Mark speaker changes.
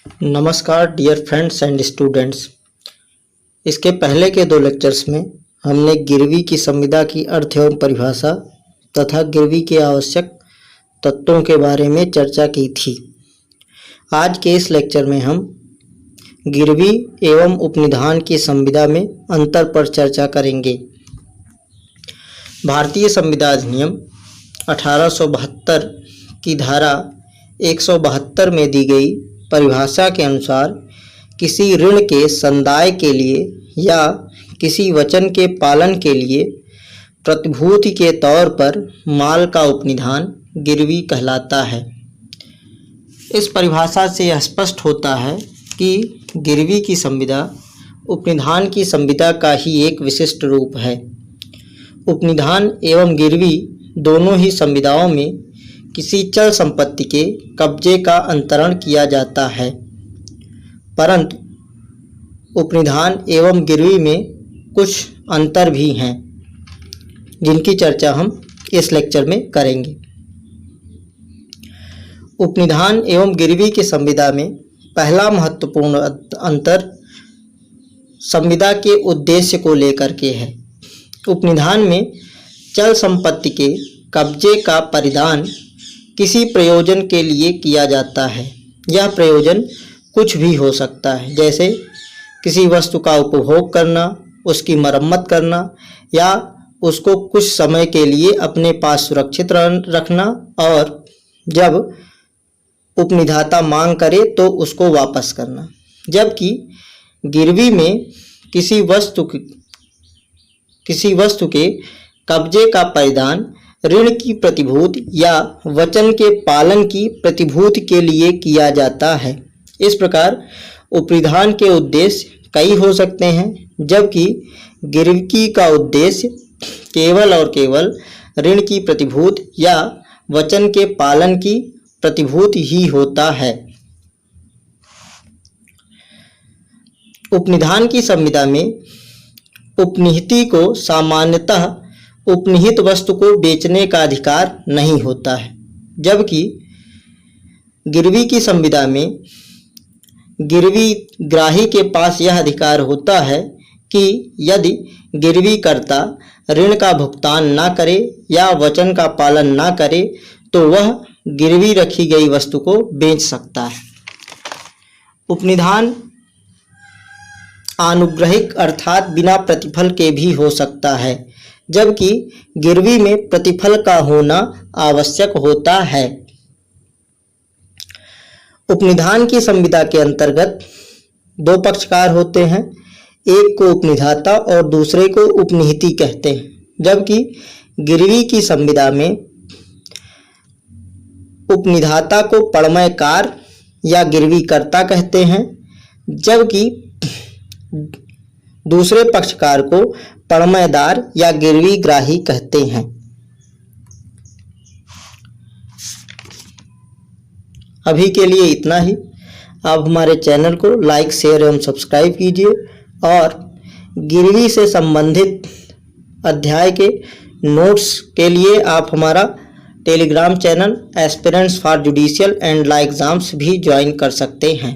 Speaker 1: नमस्कार dear friends and students. इसके पहले के 2 लेक्चर्स में हमने गिरवी की संविदा की अर्थ एवं परिभाषा तथा गिरवी के आवश्यक तत्वों के बारे में चर्चा की थी। आज के इस लेक्चर में हम गिरवी एवं उपनिधान की संविदा में अंतर पर चर्चा करेंगे। भारतीय संविदा अधिनियम 1872 की धारा 172 में दी गई परिभाषा के अनुसार किसी ऋण के संदाय के लिए या किसी वचन के पालन के लिए प्रतिभूति के तौर पर माल का उपनिधान गिरवी कहलाता है। इस परिभाषा से यह स्पष्ट होता है कि गिरवी की संविदा उपनिधान की संविदा का ही एक विशिष्ट रूप है। उपनिधान एवं गिरवी दोनों ही संविदाओं में किसी चल संपत्ति के कब्जे का अंतरण किया जाता है, परंतु उपनिधान एवं गिरवी में कुछ अंतर भी हैं जिनकी चर्चा हम इस लेक्चर में करेंगे। उपनिधान एवं गिरवी की संविदा में पहला महत्वपूर्ण अंतर संविदा के उद्देश्य को लेकर के है। उपनिधान में चल संपत्ति के कब्जे का परिधान किसी प्रयोजन के लिए किया जाता है। यह प्रयोजन कुछ भी हो सकता है, जैसे किसी वस्तु का उपभोग करना, उसकी मरम्मत करना या उसको कुछ समय के लिए अपने पास सुरक्षित रखना, और जब उपनिधाता मांग करे तो उसको वापस करना। जबकि गिरवी में किसी वस्तु के कब्जे का परिधान ऋण की प्रतिभूति या वचन के पालन की प्रतिभूति के लिए किया जाता है। इस प्रकार उपनिधान के उद्देश्य कई हो सकते हैं, जबकि गिरवी का उद्देश्य केवल और केवल ऋण की प्रतिभूति या वचन के पालन की प्रतिभूति ही होता है। उपनिधान की संविदा में उपनिहिती को सामान्यतः उपनिहित वस्तु को बेचने का अधिकार नहीं होता है, जबकि गिरवी की संविदा में गिरवी ग्राही के पास यह अधिकार होता है कि यदि गिरवी कर्ता ऋण का भुगतान ना करे या वचन का पालन ना करे तो वह गिरवी रखी गई वस्तु को बेच सकता है। उपनिधान आनुग्रहिक अर्थात बिना प्रतिफल के भी हो सकता है, जबकि गिरवी में प्रतिफल का होना आवश्यक होता है। उपनिधान की संविदा के अंतर्गत 2 पक्षकार होते हैं, एक को उपनिधाता और दूसरे को उपनिहिती कहते हैं। जबकि गिरवी की संविदा में उपनिधाता को पणमयकार या गिरवी कर्ता कहते हैं, जबकि दूसरे पक्षकार को पणमयदार या गिरवी ग्राही कहते हैं। अभी के लिए इतना ही। आप हमारे चैनल को लाइक, शेयर एवं सब्सक्राइब कीजिए और गिरवी से संबंधित अध्याय के नोट्स के लिए आप हमारा Telegram channel aspirants for judicial and law exams भी ज्वाइन कर सकते हैं।